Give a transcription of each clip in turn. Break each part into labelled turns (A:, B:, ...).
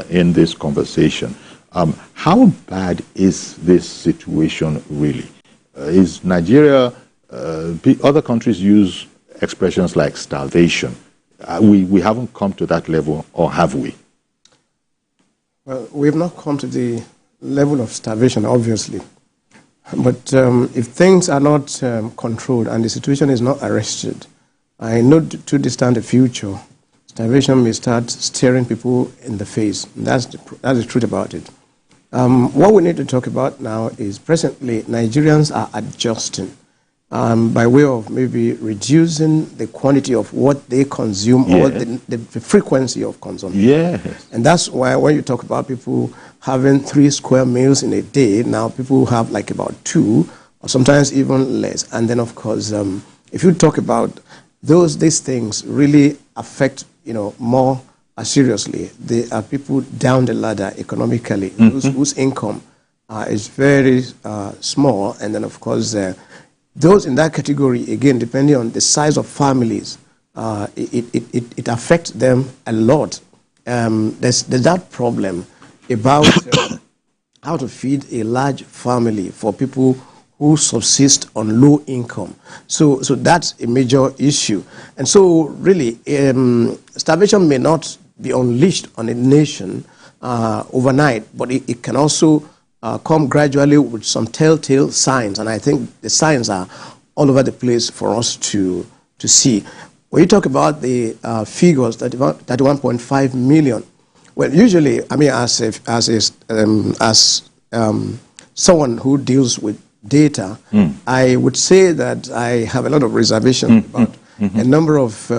A: in this conversation. How bad is this situation really? Is Nigeria, other countries use expressions like starvation. We haven't come to that level, or have we?
B: Well, we've not come to the level of starvation, obviously. But if things are not controlled and the situation is not arrested, I know too distant a future, starvation may start staring people in the face. That's the truth about it. What we need to talk about now is presently Nigerians are adjusting by way of maybe reducing the quantity of what they consume, or the frequency of consumption.
A: Yes.
B: And that's why when you talk about people having 3 square meals in a day, now people have like about 2, or sometimes even less. And then, of course, if you talk about these things really affect, more seriously, they are people down the ladder economically, whose income is very small. And then, of course, those in that category, again, depending on the size of families, it affects them a lot. There's that problem about how to feed a large family for people who subsist on low income. So that's a major issue. And so really, starvation may not be unleashed on a nation overnight, but it can also come gradually with some telltale signs. And I think the signs are all over the place for us to see. When you talk about the figures, 31.5 million, well, usually, I mean, as someone who deals with data, I would say that I have a lot of reservation about a number of,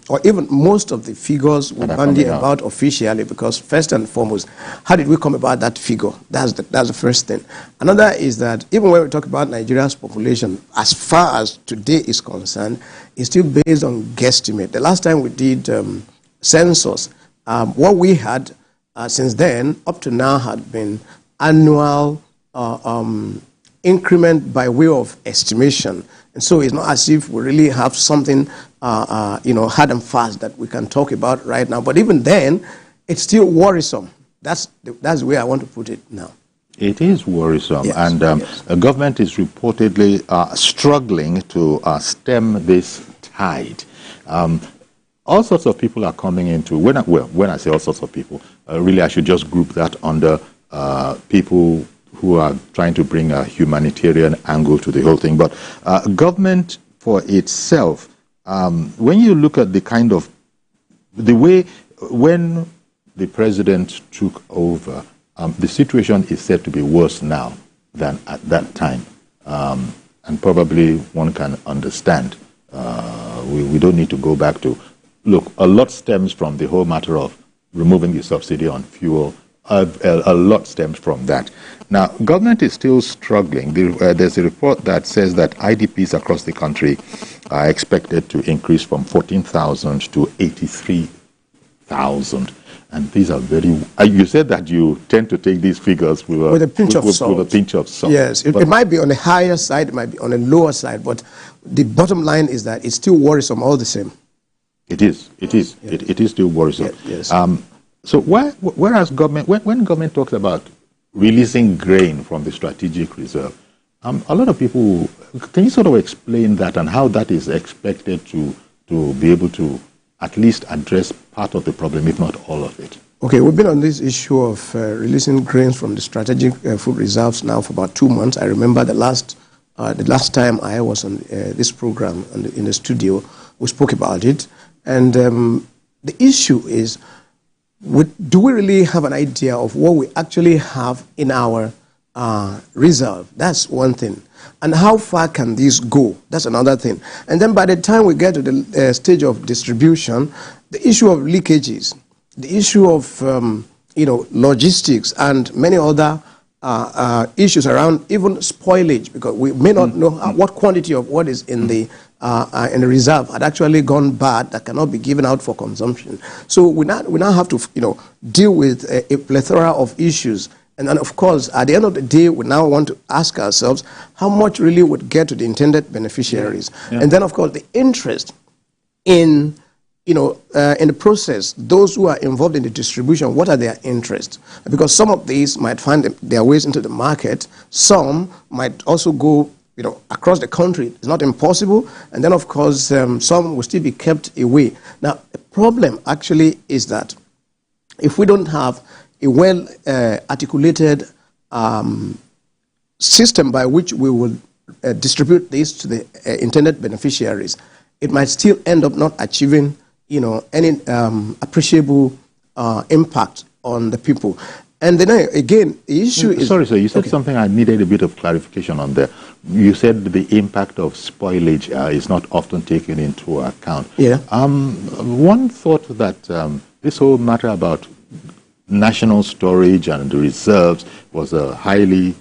B: or even most of the figures we bandy about officially, because first and foremost, how did we come about that figure? That's the first thing. Another is that even when we talk about Nigeria's population, as far as today is concerned, it's still based on guesstimate. The last time we did census, what we had since then up to now had been annual increment by way of estimation. And so it's not as if we really have something, hard and fast that we can talk about right now. But even then, it's still worrisome. That's the way I want to put it now.
A: It is worrisome.
B: Yes,
A: And the government is reportedly struggling to stem this tide. All sorts of people are coming into, when I say all sorts of people, really I should just group that under people who are trying to bring a humanitarian angle to the whole thing. But government for itself, when you look at the way, when the president took over, the situation is said to be worse now than at that time. And probably one can understand. We don't need to go back to, look, a lot stems from the whole matter of removing the subsidy on fuel. A lot stems from that. Now, government is still struggling. There's a report that says that IDPs across the country are expected to increase from 14,000 to 83,000. And these are very... you said that you tend to take these figures with
B: a pinch of salt.
A: With a pinch of salt.
B: Yes, it might be on the higher side, it might be on the lower side, but the bottom line is that it's still worrisome all the same.
A: It is. It is. Yes. It is still worrisome.
B: Yes.
A: So whereas government, when government talks about releasing grain from the strategic reserve, a lot of people, can you sort of explain that and how that is expected to be able to at least address part of the problem, if not all of it?
B: Okay, we've been on this issue of releasing grains from the strategic food reserves now for about 2 months. I remember the last time I was on this program in the studio, we spoke about it. And the issue is, do we really have an idea of what we actually have in our reserve? That's one thing. And how far can this go? That's another thing. And then by the time we get to the stage of distribution, the issue of leakages, the issue of logistics, and many other issues around even spoilage, because we may not know what quantity of what is in the reserve had actually gone bad that cannot be given out for consumption. So we now have to deal with a plethora of issues. And then, of course, at the end of the day, we now want to ask ourselves how much really would get to the intended beneficiaries. Yeah. And then, of course, the interest in in the process, those who are involved in the distribution, what are their interests? Because some of these might find their ways into the market. Some might also go, across the country. It's not impossible. And then, of course, some will still be kept away. Now, the problem actually is that if we don't have a well-articulated system by which we will distribute this to the intended beneficiaries, it might still end up not achieving any appreciable impact on the people. And then again, the issue is...
A: Sorry, sir, you said something I needed a bit of clarification on there. You said the impact of spoilage is not often taken into account.
B: Yeah.
A: One thought that this whole matter about national storage and the reserves was a highly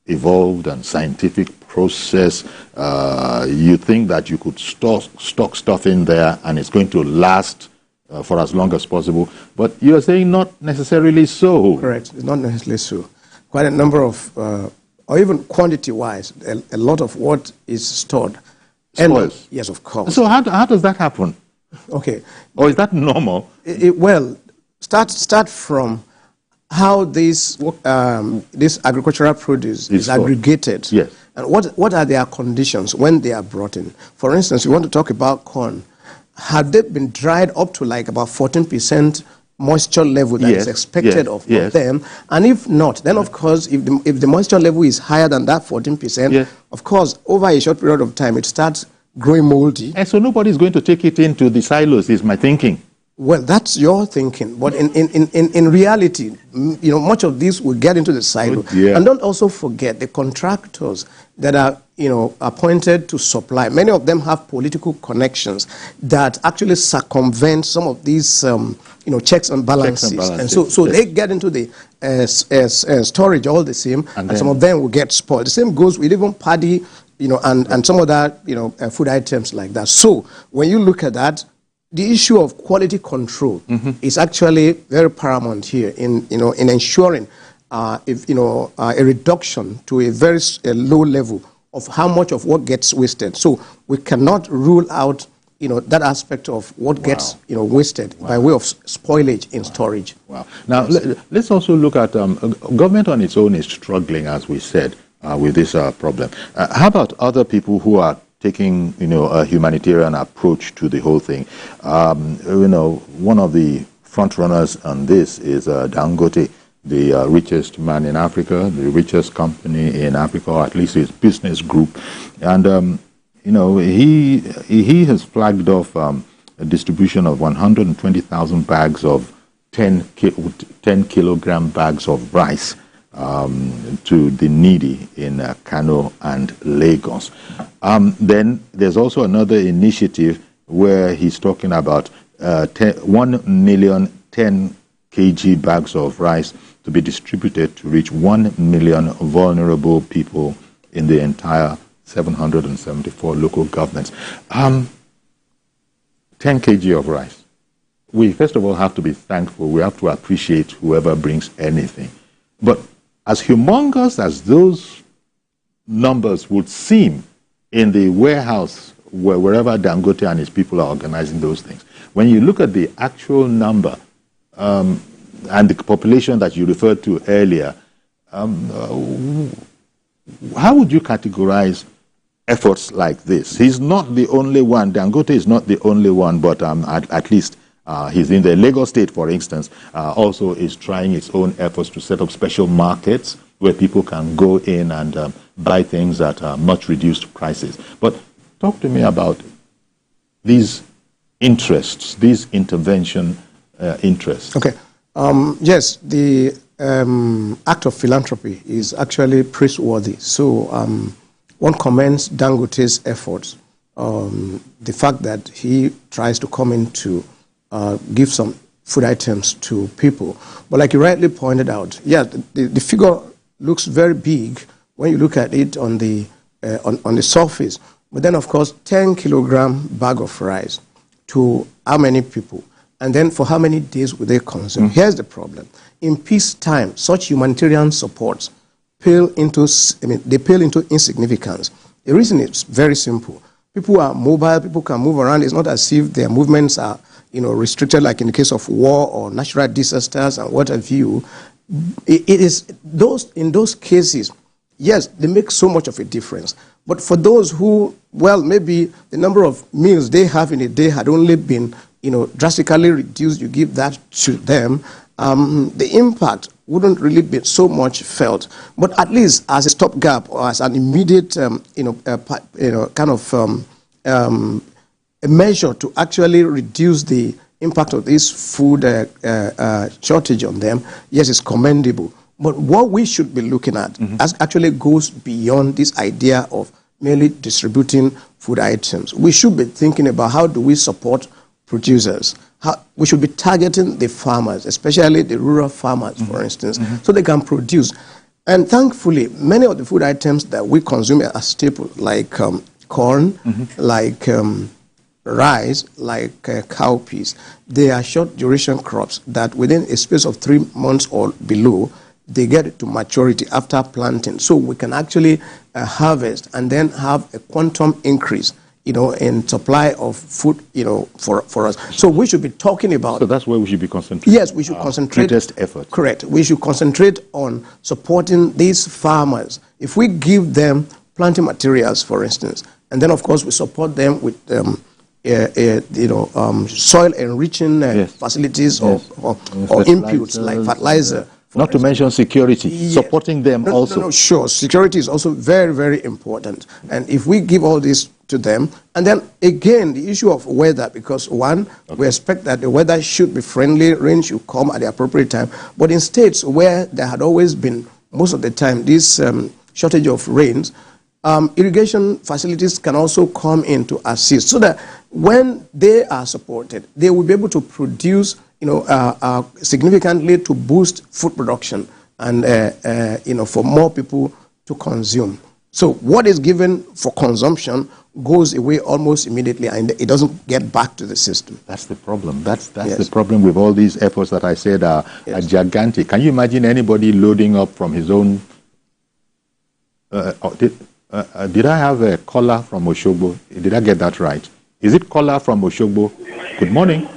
A: evolved and scientific process. You think that you could stock stuff in there and it's going to last for as long as possible, but you're saying not necessarily so.
B: Correct. It's not necessarily so. Quite a number of, or even quantity-wise, a lot of what is stored
A: spoils.
B: Yes, of course.
A: So how does that happen?
B: Okay.
A: Or is that normal?
B: Well, start from how this agricultural produce is aggregated.
A: Yes.
B: And what are their conditions when they are brought in? For instance, we want to talk about corn. Had they been dried up to like about 14% moisture level that is expected of them? And if not, then of course, if the moisture level is higher than that 14%, of course, over a short period of time, it starts growing moldy.
A: And so nobody's going to take it into the silos, is my thinking.
B: Well, that's your thinking, but in reality, much of this will get into the silo. And don't also forget the contractors that are, appointed to supply. Many of them have political connections that actually circumvent some of these, checks and balances. And so they get into the storage all the same, and some of them will get spoiled. The same goes with even paddy, and some other, food items like that. So when you look at that, the issue of quality control is actually very paramount here in ensuring a reduction to a very low level of how much of what gets wasted. So we cannot rule out that aspect of what gets wasted by way of spoilage in storage.
A: Wow. Now let's also look at government on its own is struggling, as we said, with this problem. How about other people who are taking, a humanitarian approach to the whole thing? One of the front runners on this is Dangote, the richest man in Africa, the richest company in Africa, or at least his business group. And, he has flagged off a distribution of 120,000 bags of 10 kilogram bags of rice to the needy in Kano and Lagos. Then there's also another initiative where he's talking about 1 million 10 kg bags of rice to be distributed to reach 1 million vulnerable people in the entire 774 local governments. 10 kg of rice. We first of all have to be thankful. We have to appreciate whoever brings anything. But as humongous as those numbers would seem in the warehouse wherever Dangote and his people are organizing those things, when you look at the actual number and the population that you referred to earlier, how would you categorize efforts like this? He's not the only one. Dangote is not the only one, but at least he's in the Lagos state, for instance, also is trying its own efforts to set up special markets where people can go in and buy things at much reduced prices. But talk to me about these interests, these intervention interests.
B: Okay. Yes, the act of philanthropy is actually praiseworthy. So one commends Dangote's efforts, the fact that he tries to come in to give some food items to people. But like you rightly pointed out, the figure looks very big when you look at it on the surface. But then, of course, 10 kilogram bag of rice to how many people? And then for how many days will they consume? Here's the problem. In peacetime, such humanitarian supports pale into insignificance. The reason is very simple. People are mobile, people can move around. It's not as if their movements are, restricted, like in the case of war or natural disasters and what have you, it is in those cases, yes, they make so much of a difference. But for those who, well, maybe the number of meals they have in a day had only been, drastically reduced, you give that to them, the impact wouldn't really be so much felt. But at least as a stopgap or as an immediate, a measure to actually reduce the impact of this food shortage on them, yes, it's commendable. But what we should be looking at actually goes beyond this idea of merely distributing food items. We should be thinking about how do we support producers. We should be targeting the farmers, especially the rural farmers, for instance, so they can produce. And thankfully, many of the food items that we consume as staples, like corn, like rice, like cowpeas, they are short duration crops that within a space of 3 months or below, they get to maturity after planting. So we can actually harvest and then have a quantum increase, in supply of food, for us. So we should be talking about...
A: So that's where we should be concentrating.
B: Yes, we should concentrate...
A: Greatest effort.
B: Correct. We should concentrate on supporting these farmers. If we give them planting materials, for instance, and then, of course, we support them with... soil enriching facilities or inputs like fertilizer.
A: Not to mention security, supporting them also.
B: No, sure. Security is also very, very important. And if we give all this to them, and then again, the issue of weather, because one, we expect that the weather should be friendly, rain should come at the appropriate time. But in states where there had always been, most of the time, this shortage of rains, irrigation facilities can also come in to assist, so that when they are supported, they will be able to produce, significantly to boost food production and, for more people to consume. So what is given for consumption goes away almost immediately, and it doesn't get back to the system.
A: That's the problem. That's the problem with all these efforts that I said are gigantic. Can you imagine anybody loading up from his own... did I have a caller from Oshogbo? Did I get that right? Is it caller from Oshogbo? Good morning.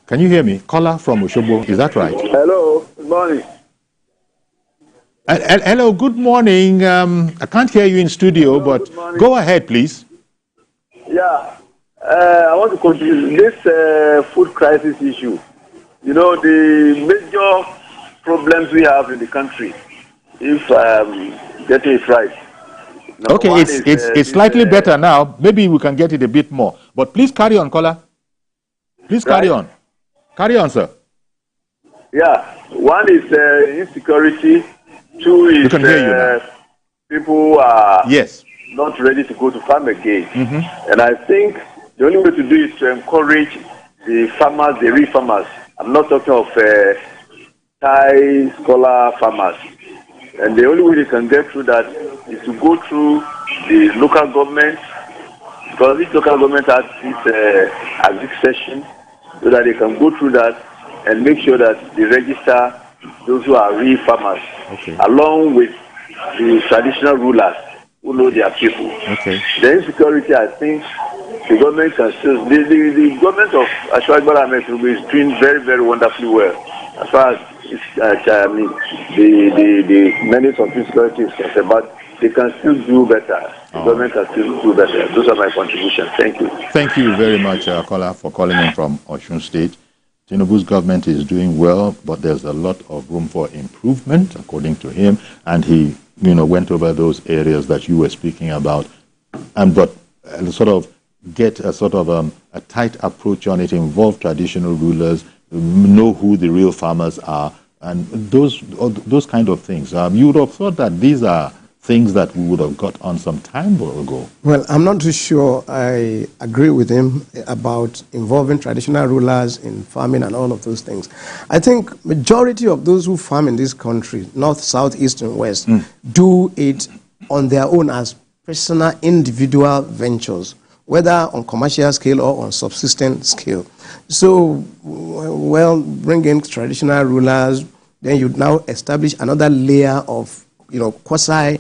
A: Can you hear me? Caller from Oshogbo, is that right?
C: Hello, good morning.
A: Hello, good morning. I can't hear you in studio, but go ahead, please.
C: Yeah, I want to contribute this food crisis issue. The major problems we have in the country, if getting it right.
A: Okay, it's slightly better now. Maybe we can get it a bit more. But please carry on, caller. Please carry on. Carry on, sir.
C: Yeah, one is insecurity. Two is people are not ready to go to farm again. And I think the only way to do is to encourage the farmers, the real farmers. I'm not talking of Thai scholar farmers. And the only way they can get through that is to go through the local government, because each local government has this Agric session, so that they can go through that and make sure that they register those who are real farmers, along with the traditional rulers who know their people. The insecurity, I think, the government can still... The government of Ashwaji Bola Ahmed Tinubu is doing very, very wonderfully well, as far as the menace of insecurity is concerned, but they can still do better. The government can still do better. Those are my contributions. Thank you.
A: Thank you very much, caller, for calling in from Osun State. Tinubu's government is doing well, but there's a lot of room for improvement, according to him. And he, went over those areas that you were speaking about. But sort of get a sort of a tight approach on it, involve traditional rulers, know who the real farmers are, and those kind of things. You would have thought that these are things that we would have got on some time ago.
B: Well, I'm not too sure I agree with him about involving traditional rulers in farming and all of those things. I think majority of those who farm in this country, north, south, east, and west, do it on their own as personal, individual ventures, whether on commercial scale or on subsistence scale. So, well, bring in traditional rulers, then you now establish another layer of, quasi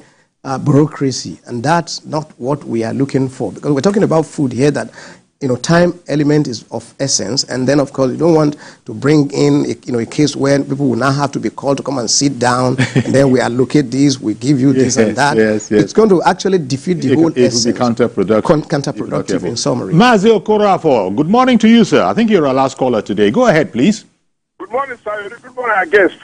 B: bureaucracy, and that's not what we are looking for, because we're talking about food here that time element is of essence, and then of course you don't want to bring in a case where people will now have to be called to come and sit down, and then we allocate this, we give you this and that.
A: Yes.
B: It's going to actually defeat the whole essence.
A: It will be counterproductive.
B: Counterproductive in summary.
A: Mazi Okorafo, good morning to you, sir. I think you're our last caller today. Go ahead, please.
D: Good morning, sir. Good morning, our guest.